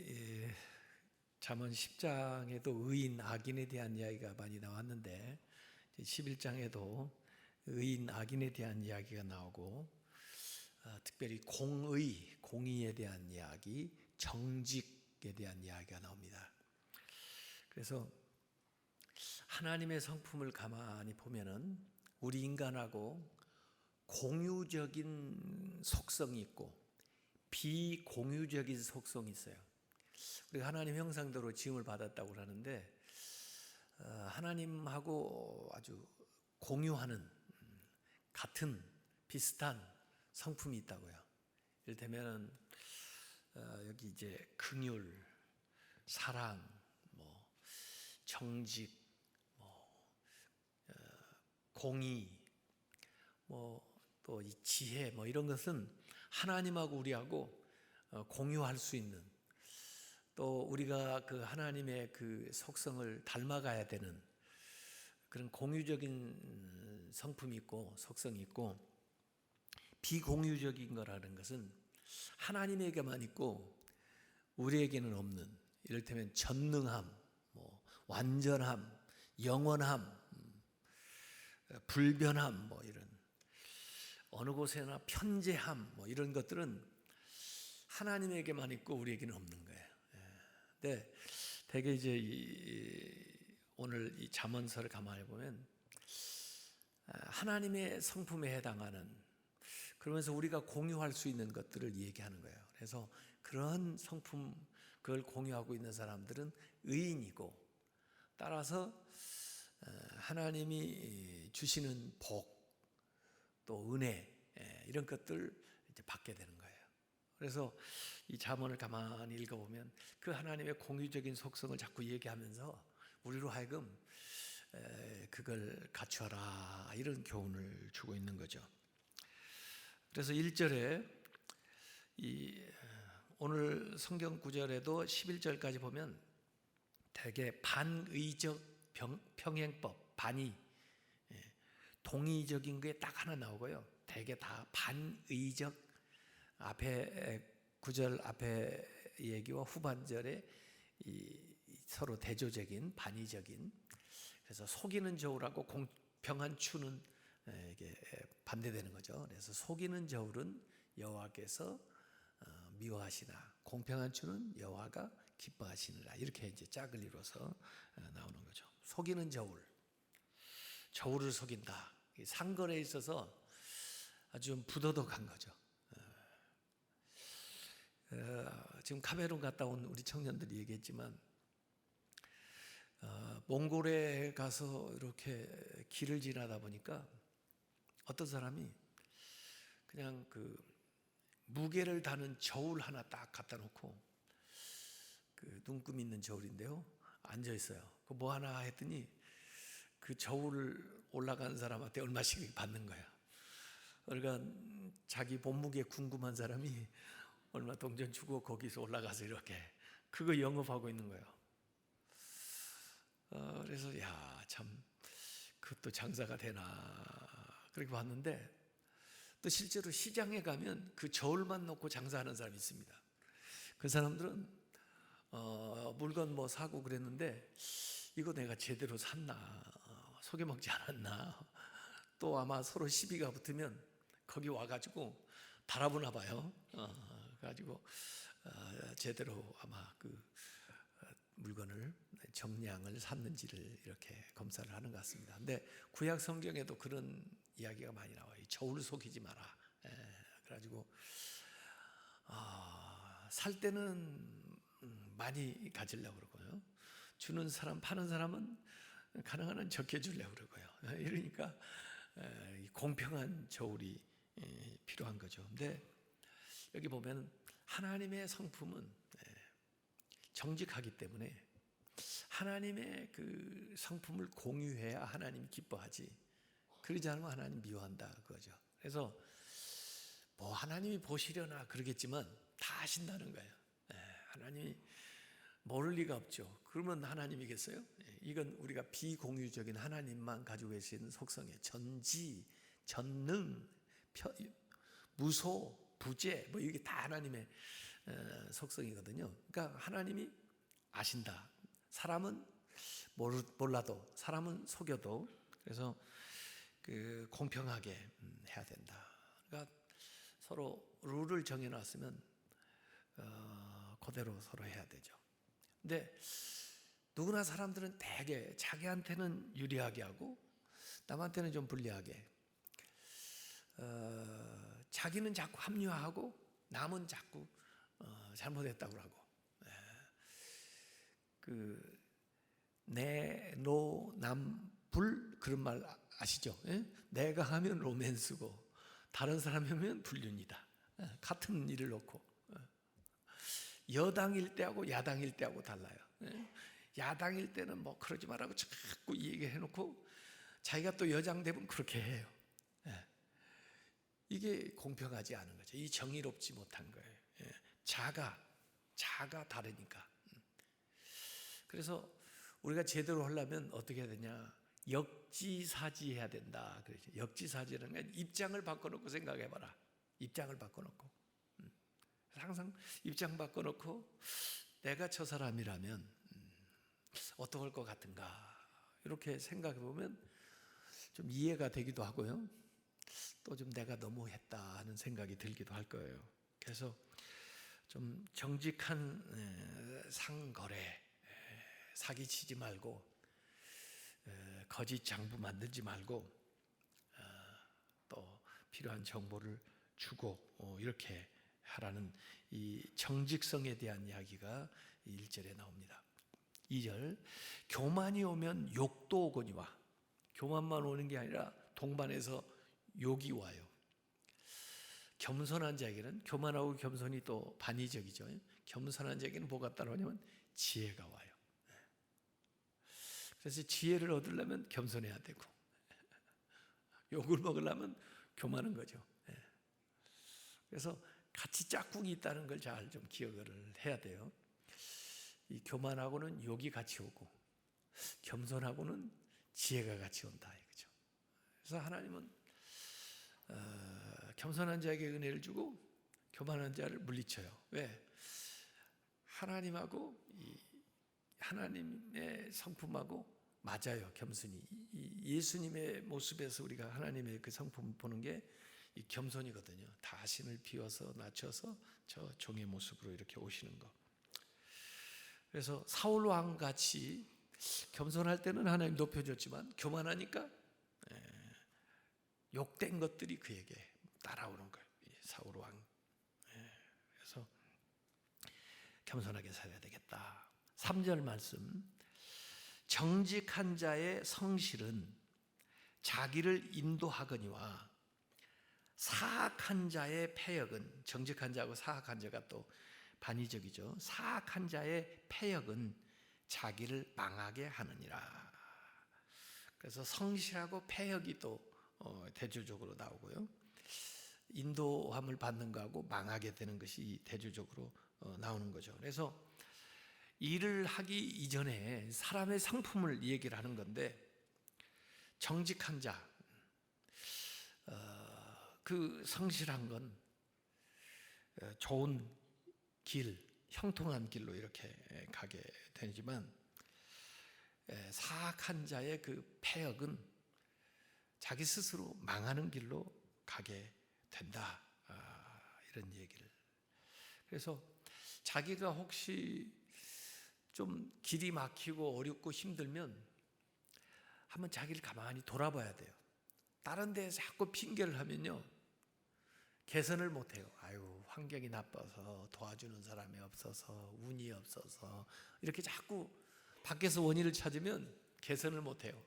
우리 잠언 10장에도 의인, 악인에 대한 이야기가 많이 나왔는데 11장에도 의인, 악인에 대한 이야기가 나오고 특별히 공의, 공의에 대한 이야기, 정직에 대한 이야기가 나옵니다. 그래서 하나님의 성품을 가만히 보면은 우리 인간하고 공유적인 속성이 있고 비공유적인 속성이 있어요. 우리가 하나님 형상대로 지음을 받았다고 하는데 하나님하고 아주 공유하는 같은 비슷한 성품이 있다고요. 이를테면 여기 이제 긍휼, 사랑, 정직, 공의, 또 이 지혜, 이런 것은 하나님하고 우리하고 공유할 수 있는, 또 우리가 그 하나님의 그 속성을 닮아가야 되는 그런 공유적인 성품이 있고 속성이 있고, 비공유적인 거라는 것은 하나님에게만 있고 우리에게는 없는, 이를테면 전능함, 완전함, 영원함, 불변함, 이런 어느 곳에나 편재함, 이런 것들은 하나님에게만 있고 우리에게는 없는 거예요. 근데 대개 이제 오늘 이 잠언서를 가만히 보면 하나님의 성품에 해당하는, 그러면서 우리가 공유할 수 있는 것들을 얘기하는 거예요. 그래서 그런 성품, 그걸 공유하고 있는 사람들은 의인이고, 따라서 하나님이 주시는 복, 또 은혜, 이런 것들을 이제 받게 되는 거예요. 그래서 이 잠언을 가만히 읽어보면 그 하나님의 공유적인 속성을 자꾸 얘기하면서 우리로 하여금 그걸 갖추어라, 이런 교훈을 주고 있는 거죠. 그래서 1절에 오늘 성경 구절에도 11절까지 보면 대개 반의적 평행법, 반의, 동의적인 게 딱 하나 나오고요. 대개 다 반의적, 앞에 9절 앞에 얘기와 후반절에 서로 대조적인, 반의적인, 그래서 속이는 저울하고 공평한 추는 이게 반대되는 거죠. 그래서 속이는 저울은 여호와께서 미워하시나, 공평한 추는 여호와가 기뻐하시느라, 이렇게 이제 짝을 이뤄서 나오는 거죠. 속이는 저울, 저울을 속인다. 상거래에 있어서 아주 부도덕한 거죠. 지금 카메룬 갔다 온 우리 청년들이 얘기했지만 몽골에 가서 이렇게 길을 지나다 보니까 어떤 사람이 그냥 그 무게를 다는 저울 하나 딱 갖다 놓고, 그 눈금 있는 저울인데요, 앉아 있어요. 그 뭐 하나 했더니 그 저울 올라간 사람한테 얼마씩 받는 거야. 그러니까 자기 몸무게 궁금한 사람이 얼마 동전 주고 거기서 올라가서 이렇게 그거 영업하고 있는 거예요. 그래서 참 그것도 장사가 되나 그렇게 봤는데, 또 실제로 시장에 가면 그 저울만 놓고 장사하는 사람이 있습니다. 그 사람들은 물건 사고 그랬는데 이거 내가 제대로 샀나, 속여먹지 않았나, 또 아마 서로 시비가 붙으면 거기 와가지고 달아보나 봐요. 가지고 제대로 아마 그 물건을, 정량을 샀는지를 이렇게 검사를 하는 것 같습니다. 근데 구약 성경에도 그런 이야기가 많이 나와요. 저울 속이지 마라. 그래가지고 살 때는 많이 가지려고 그러고요, 주는 사람, 파는 사람은 가능한 한 적게 주려고 그러고요. 이러니까 공평한 저울이 필요한 거죠. 근데 여기 보면 하나님의 성품은 정직하기 때문에 하나님의 그 성품을 공유해야 하나님이 기뻐하지, 그러지 않으면 하나님 미워한다 그거죠. 그래서 하나님이 보시려나 그러겠지만 다 아신다는 거예요. 하나님이 모를 리가 없죠. 그러면 하나님이겠어요? 이건 우리가 비공유적인 하나님만 가지고 계신 속성이에요. 전지, 전능, 무소, 부재, 이게 다 하나님의 속성이거든요. 그러니까 하나님이 아신다. 사람은 몰라도, 사람은 속여도, 그래서 그 공평하게 해야 된다. 그러니까 서로 룰을 정해놨으면 그대로 서로 해야 되죠. 근데 누구나 사람들은 대개 자기한테는 유리하게 하고 남한테는 좀 불리하게, 자기는 자꾸 합리화하고 남은 자꾸 잘못했다고 하고, 그 내, 노, 남, 불 그런 말 아시죠? 예? 내가 하면 로맨스고 다른 사람이 하면 불륜이다. 같은 일을 놓고 여당일 때하고 야당일 때하고 달라요. 야당일 때는 뭐 그러지 말라고 자꾸 얘기해놓고 자기가 또 여장 되면 그렇게 해요. 이게 공평하지 않은 거죠. 이 정의롭지 못한 거예요. 자가 다르니까. 그래서 우리가 제대로 하려면 어떻게 해야 되냐? 역지사지해야 된다. 그렇죠. 역지사지라는 건 입장을 바꿔놓고 생각해봐라. 입장을 바꿔놓고. 항상 입장 바꿔놓고 내가 저 사람이라면 어떡할 것 같은가, 이렇게 생각해보면 좀 이해가 되기도 하고요. 또 좀 내가 너무했다 하는 생각이 들기도 할 거예요. 그래서 좀 정직한 상거래, 사기치지 말고 거짓 장부 만들지 말고 또 필요한 정보를 주고 이렇게 하라는 이 정직성에 대한 이야기가 1절에 나옵니다. 2절, 교만이 오면 욕도 오거니와. 교만만 오는 게 아니라 동반해서 욕이 와요. 겸손한 자에게는, 교만하고 겸손이 또 반의적이죠. 겸손한 자에게는 뭐가 따라오냐면 지혜가 와요. 그래서 지혜를 얻으려면 겸손해야 되고, 욕을 먹으려면 교만한 거죠. 그래서 같이 짝꿍이 있다는 걸 잘 좀 기억을 해야 돼요. 이 교만하고는 욕이 같이 오고 겸손하고는 지혜가 같이 온다, 이거죠. 그래서 하나님은 겸손한 자에게 은혜를 주고 교만한 자를 물리쳐요. 왜? 하나님하고 하나님의 성품하고 맞아요. 겸손이 예수님의 모습에서 우리가 하나님의 그 성품을 보는 게 이 겸손이거든요. 자신을 비워서 낮춰서 저 종의 모습으로 이렇게 오시는 거. 그래서 사울 왕 같이 겸손할 때는 하나님 높여줬지만 교만하니까 욕된 것들이 그에게 따라오는 거예요. 사울 왕. 그래서 겸손하게 살아야 되겠다. 3절 말씀, 정직한 자의 성실은 자기를 인도하거니와 사악한 자의 패역은, 정직한 자하고 사악한 자가 또 반의적이죠. 사악한 자의 패역은 자기를 망하게 하느니라. 그래서 성실하고 패역이 또 대조적으로 나오고요. 인도함을 받는 거하고 망하게 되는 것이 대조적으로 나오는 거죠. 그래서 일을 하기 이전에 사람의 성품을 얘기를 하는 건데, 정직한 자, 그 성실한 건 좋은 길, 형통한 길로 이렇게 가게 되지만, 사악한 자의 그 패역은 자기 스스로 망하는 길로 가게 된다, 이런 얘기를. 그래서 자기가 혹시 좀 길이 막히고 어렵고 힘들면 한번 자기를 가만히 돌아봐야 돼요. 다른 데에 자꾸 핑계를 하면요, 개선을 못해요. 아유, 환경이 나빠서, 도와주는 사람이 없어서, 운이 없어서, 이렇게 자꾸 밖에서 원인을 찾으면 개선을 못해요.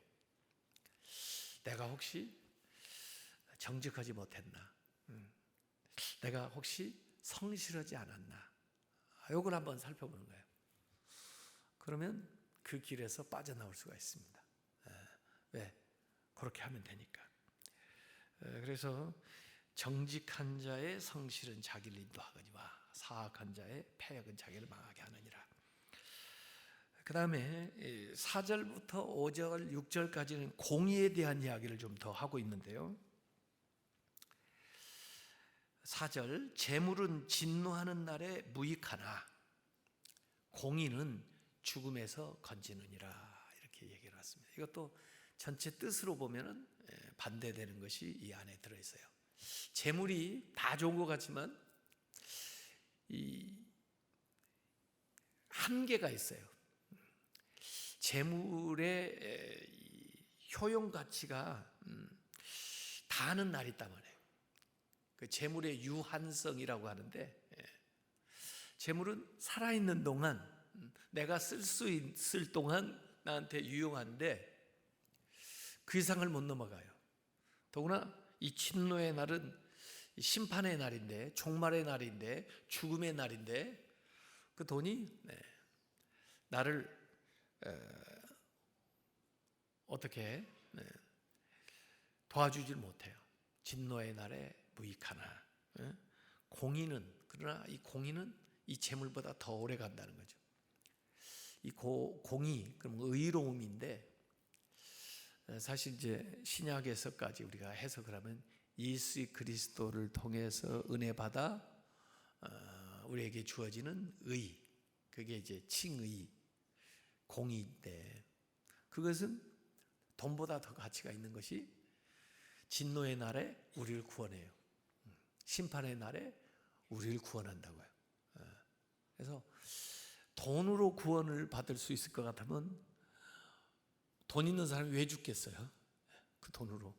내가 혹시 정직하지 못했나? 내가 혹시 성실하지 않았나? 이걸 한번 살펴보는 거예요. 그러면 그 길에서 빠져나올 수가 있습니다. 왜? 그렇게 하면 되니까. 그래서 정직한 자의 성실은 자기를 인도하거니와 사악한 자의 패역은 자기를 망하게 하느니라. 그 다음에 4절부터 5절, 6절까지는 공의에 대한 이야기를 좀 더 하고 있는데요. 4절, 재물은 진노하는 날에 무익하나 공의는 죽음에서 건지느니라, 이렇게 얘기를 했습니다. 이것도 전체 뜻으로 보면은 반대되는 것이 이 안에 들어있어요. 재물이 다 좋은 것 같지만 이 한계가 있어요. 재물의 효용 가치가 다하는 날이 있단 말이에요. 그 재물의 유한성이라고 하는데, 재물은 살아있는 동안, 내가 쓸 수 있을 동안 나한테 유용한데 그 이상을 못 넘어가요. 더구나 이 진노의 날은 심판의 날인데, 종말의 날인데, 죽음의 날인데 그 돈이 나를 어떻게 도와주질 못해요. 진노의 날에 무익하나 공의는, 그러나 이 공의는 이 재물보다 더 오래 간다는 거죠. 이 공의, 그럼 의로움인데, 사실 이제 신약에서까지 우리가 해석을 하면 예수 그리스도를 통해서 은혜 받아 우리에게 주어지는 의, 그게 이제 칭의, 공의인데, 그것은 돈보다 더 가치가 있는 것이 진노의 날에 우리를 구원해요. 심판의 날에 우리를 구원한다고요. 그래서 돈으로 구원을 받을 수 있을 것 같으면 돈 있는 사람이 왜 죽겠어요? 그 돈으로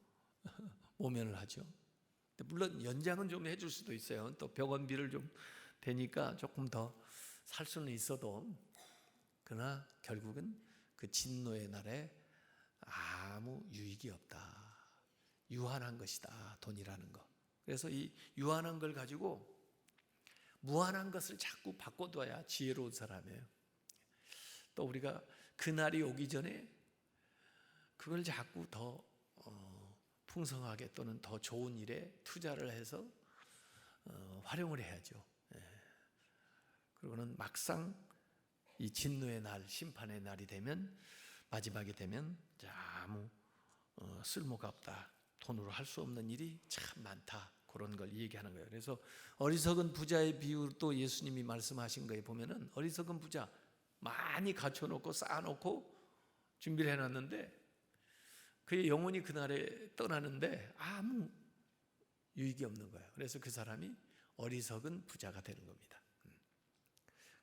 모면을 하죠. 물론 연장은 좀 해줄 수도 있어요. 또 병원비를 좀 되니까 조금 더 살 수는 있어도, 그러나 결국은 그 진노의 날에 아무 유익이 없다. 유한한 것이다, 돈이라는 거. 그래서 이 유한한 걸 가지고 무한한 것을 자꾸 바꿔둬야 지혜로운 사람이에요. 또 우리가 그날이 오기 전에 그걸 자꾸 더 풍성하게 또는 더 좋은 일에 투자를 해서 활용을 해야죠. 그리고는 막상 이 진노의 날, 심판의 날이 되면, 마지막이 되면 아무 쓸모가 없다, 돈으로 할 수 없는 일이 참 많다, 그런 걸 얘기하는 거예요. 그래서 어리석은 부자의 비유도 예수님이 말씀하신 거에 보면은, 어리석은 부자 많이 갖춰놓고 쌓아놓고 준비를 해놨는데 그의 영혼이 그날에 떠나는데 아무 유익이 없는 거예요. 그래서 그 사람이 어리석은 부자가 되는 겁니다.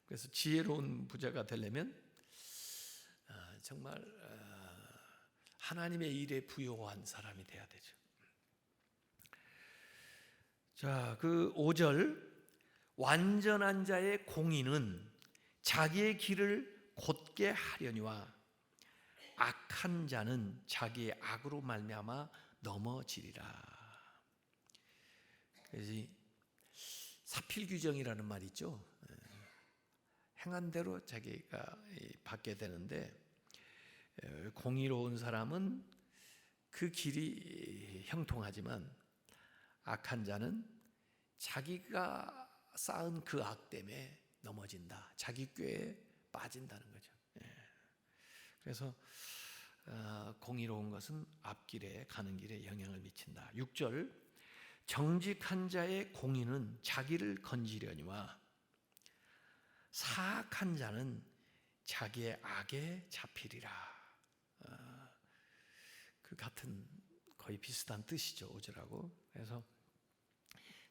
그래서 지혜로운 부자가 되려면 정말 하나님의 일에 부요한 사람이 돼야 되죠. 자, 그 5절, 완전한 자의 공의는 자기의 길을 곧게 하려니와 악한 자는 자기의 악으로 말미암아 넘어지리라. 그래서 사필규정이라는 말이 있죠. 행한 대로 자기가 받게 되는데, 공의로운 사람은 그 길이 형통하지만 악한 자는 자기가 쌓은 그 악 때문에 넘어진다, 자기 꾀에 빠진다는 거죠. 그래서 공의로운 것은 앞길에 가는 길에 영향을 미친다. 6절, 정직한 자의 공의는 자기를 건지려니와 사악한 자는 자기의 악에 잡히리라. 그 같은 거의 비슷한 뜻이죠, 5절하고. 그래서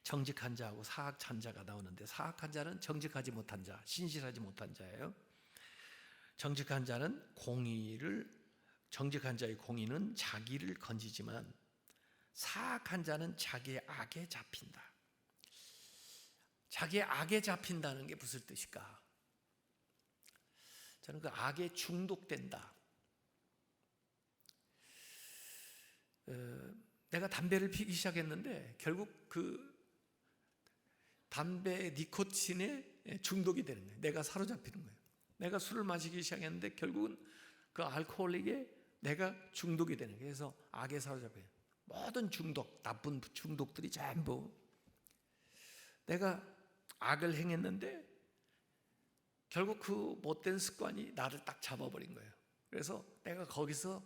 정직한 자하고 사악한 자가 나오는데, 사악한 자는 정직하지 못한 자, 신실하지 못한 자예요. 정직한 자는 정직한 자의 공의는 자기를 건지지만 사악한 자는 자기의 악에 잡힌다. 자기의 악에 잡힌다는 게 무슨 뜻일까? 저는 그 악에 중독된다. 내가 담배를 피기 시작했는데 결국 그 담배 니코틴에 중독이 되는 거예요. 내가 사로잡히는 거예요. 내가 술을 마시기 시작했는데 결국은 그 알코올릭에 내가 중독이 되는 거예요. 그래서 악에 사로잡혀요. 모든 중독, 나쁜 중독들이 전부 내가 악을 행했는데 결국 그 못된 습관이 나를 딱 잡아버린 거예요. 그래서 내가 거기서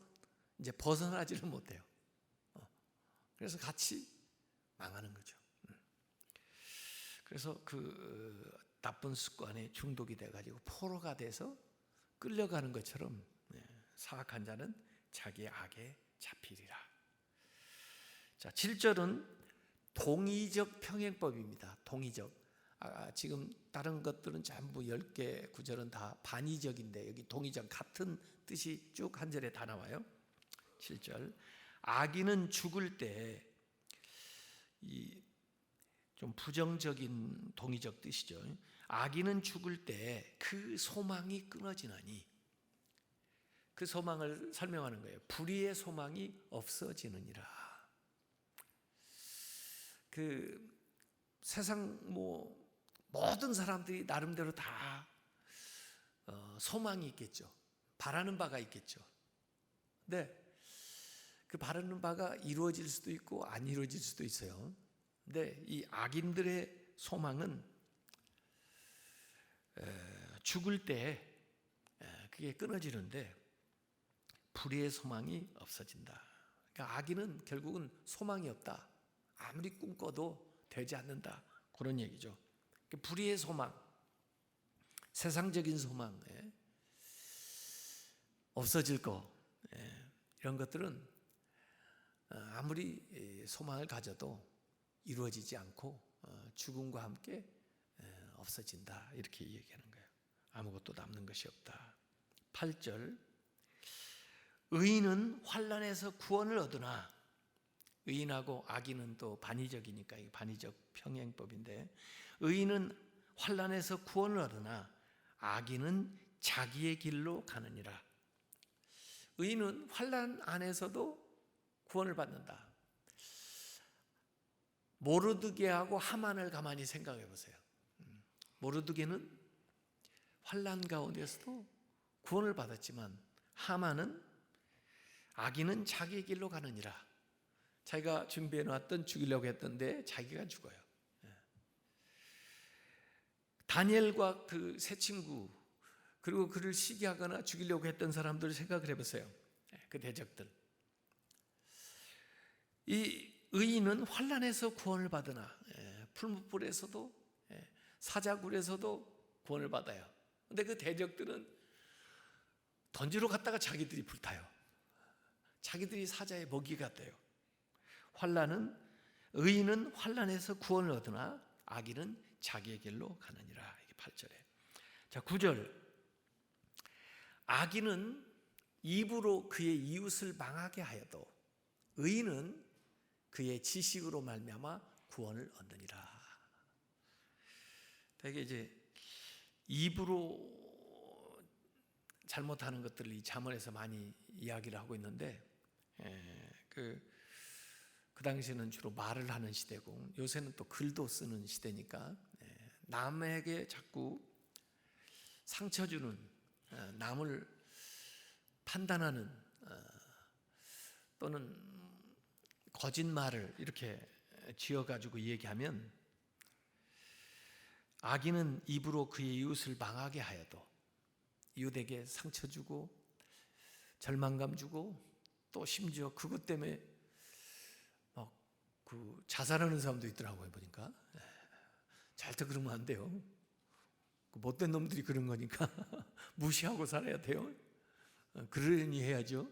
이제 벗어나지를 못해요. 그래서 같이 망하는 거죠. 그래서 나쁜 습관에 중독이 돼가지고 포로가 돼서 끌려가는 것처럼 사악한 자는 자기의 악에 잡히리라. 자, 7절은 동의적 평행법입니다. 동의적. 지금 다른 것들은 전부 10개 구절은 다 반의적인데 여기 동의적 같은 뜻이 쭉 한 절에 다 나와요. 7절. 악인은 죽을 때, 이 좀 부정적인 동의적 뜻이죠. 악인은 죽을 때 그 소망이 끊어지나니, 그 소망을 설명하는 거예요. 불의의 소망이 없어지느니라. 세상 모든 사람들이 나름대로 다 소망이 있겠죠. 바라는 바가 있겠죠. 근데 그 바라는 바가 이루어질 수도 있고 안 이루어질 수도 있어요. 근데 이 악인들의 소망은 죽을 때 그게 끊어지는데 불의의 소망이 없어진다. 그러니까 악인은 결국은 소망이 없다. 아무리 꿈꿔도 되지 않는다. 그런 얘기죠. 불의의 소망, 세상적인 소망, 없어질 거, 이런 것들은 아무리 소망을 가져도 이루어지지 않고 죽음과 함께 없어진다. 이렇게 얘기하는 거예요. 아무것도 남는 것이 없다. 8절. 의인은 환난에서 구원을 얻으나, 의인하고 악인은 또 반의적이니까 이 반의적 평행법인데, 의인은 환난에서 구원을 얻으나 악인은 자기의 길로 가느니라. 의인은 환난 안에서도 구원을 받는다. 모르드게하고 하만을 가만히 생각해 보세요. 모르드게는 환난 가운데서도 구원을 받았지만 하만은 악인은 자기의 길로 가느니라. 자기가 준비해 놨던 죽이려고 했던데 자기가 죽어요. 다니엘과 그 세 친구, 그리고 그를 시기하거나 죽이려고 했던 사람들을 생각을 해보세요. 그 대적들. 이 의인은 환난에서 구원을 받으나, 풀무불에서도 사자굴에서도 구원을 받아요. 근데 그 대적들은 던지러 갔다가 자기들이 불타요. 자기들이 사자의 먹이가 돼요. 의인은 환난에서 구원을 얻으나 악인은 자기의 길로 가느니라. 이게 8절에. 자, 9절. 악인은 입으로 그의 이웃을 망하게 하여도 의인은 그의 지식으로 말미암아 구원을 얻느니라. 되게 이제 입으로 잘못하는 것들을 이 잠언에서 많이 이야기를 하고 있는데, 그 당시에는 주로 말을 하는 시대고 요새는 또 글도 쓰는 시대니까 남에게 자꾸 상처 주는, 남을 판단하는 또는 거짓말을 이렇게 지어가지고 얘기하면, 악인은 입으로 그의 이웃을 망하게 하여도 이웃에게 상처 주고 절망감 주고 또 심지어 그것 때문에 자살하는 사람도 있더라고요. 보니까 절대 그러면 안 돼요. 못된 놈들이 그런 거니까 무시하고 살아야 돼요. 그러려니 해야죠.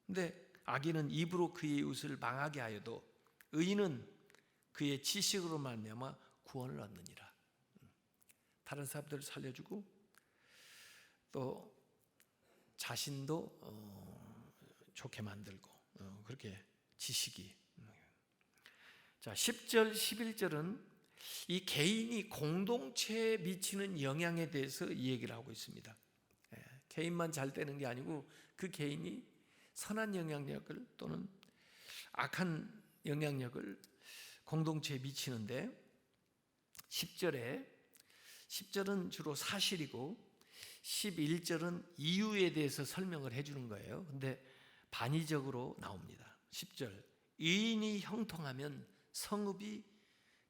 근데 악인은 입으로 그의 이웃을 망하게 하여도 의인은 그의 지식으로 말미암아 구원을 얻느니라. 다른 사람들을 살려주고 또 자신도 좋게 만들고, 그렇게 지식이. 자, 10절 11절은 이 개인이 공동체에 미치는 영향에 대해서 이 얘기를 하고 있습니다. 개인만 잘 되는 게 아니고 그 개인이 선한 영향력을 또는 악한 영향력을 공동체에 미치는데, 10절은 주로 사실이고 11절은 이유에 대해서 설명을 해주는 거예요. 근데 반의적으로 나옵니다. 10절. 의인이 형통하면 성읍이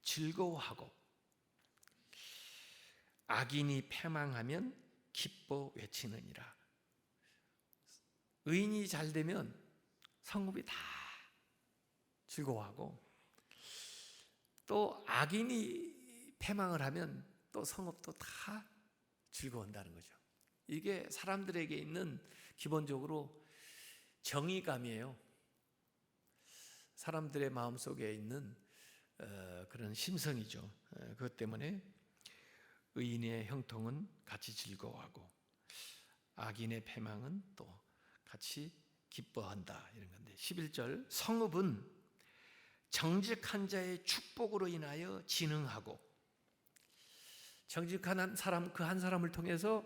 즐거워하고 악인이 패망하면 기뻐 외치느니라. 의인이 잘 되면 성읍이 다 즐거워하고, 또 악인이 패망을 하면 또 성읍도 다 즐거운다는 거죠. 이게 사람들에게 있는 기본적으로 정의감이에요. 사람들의 마음속에 있는 그런 심성이죠. 그것 때문에 의인의 형통은 같이 즐거워하고 악인의 패망은 또 같이 기뻐한다, 이런 건데, 11절 성읍은 정직한 자의 축복으로 인하여 진흥하고, 정직한 사람 그 한 사람을 통해서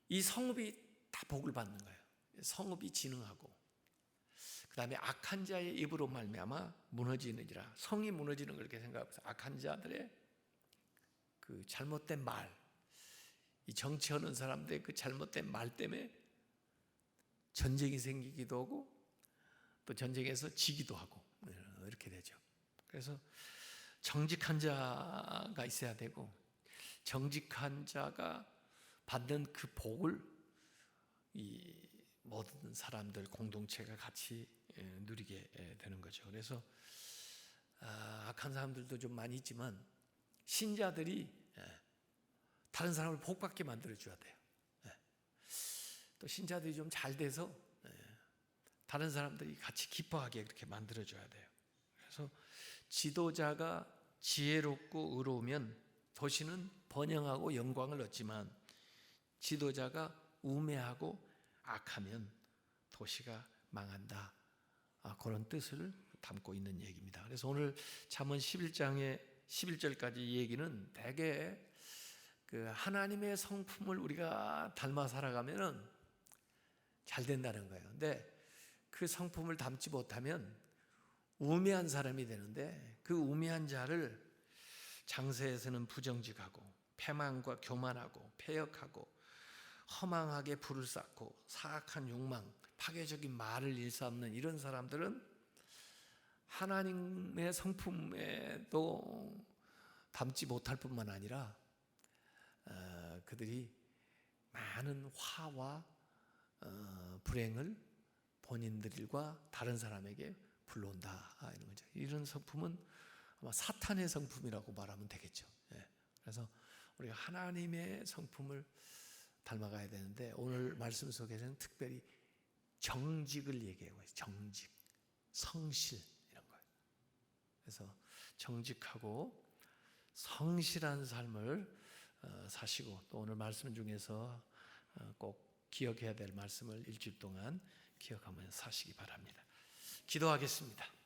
이 성읍이 다 복을 받는 거예요. 성읍이 진흥하고, 그 다음에 악한 자의 입으로 말미암아 무너지느니라. 성이 무너지는 걸 그렇게 생각하면서 악한 자들의 그 잘못된 말, 이 정치하는 사람들의 그 잘못된 말 때문에 전쟁이 생기기도 하고 또 전쟁에서 지기도 하고 이렇게 되죠. 그래서 정직한 자가 있어야 되고, 정직한 자가 받는 그 복을 이 모든 사람들 공동체가 같이 누리게 되는 거죠. 그래서 악한 사람들도 좀 많이 있지만 신자들이 다른 사람을 복받게 만들어줘야 돼요. 또 신자들이 좀 잘 돼서 다른 사람들이 같이 기뻐하게 그렇게 만들어줘야 돼요. 그래서 지도자가 지혜롭고 의로우면 도시는 번영하고 영광을 얻지만, 지도자가 우매하고 악하면 도시가 망한다, 그런 뜻을 담고 있는 얘기입니다. 그래서 오늘 잠언 11장의 11절까지 이 얘기는 대개 그 하나님의 성품을 우리가 닮아 살아가면은 잘 된다는 거예요. 근데 그 성품을 담지 못하면 우매한 사람이 되는데, 그 우매한 자를 장세에서는 부정직하고 패망과 교만하고 패역하고 허망하게 불을 쌓고 사악한 욕망, 파괴적인 말을 일삼는 이런 사람들은 하나님의 성품에도 담지 못할 뿐만 아니라 그들이 많은 화와 불행을 본인들과 다른 사람에게 불러온다, 이런 거죠. 이런 성품은 아마 사탄의 성품이라고 말하면 되겠죠. 그래서 우리가 하나님의 성품을 닮아가야 되는데, 오늘 말씀 속에서는 특별히 정직을 얘기하고 있어요. 정직, 성실, 이런 거예요. 그래서 정직하고 성실한 삶을 사시고, 또 오늘 말씀 중에서 꼭 기억해야 될 말씀을 일주일 동안 기억하면서 사시기 바랍니다. 기도하겠습니다.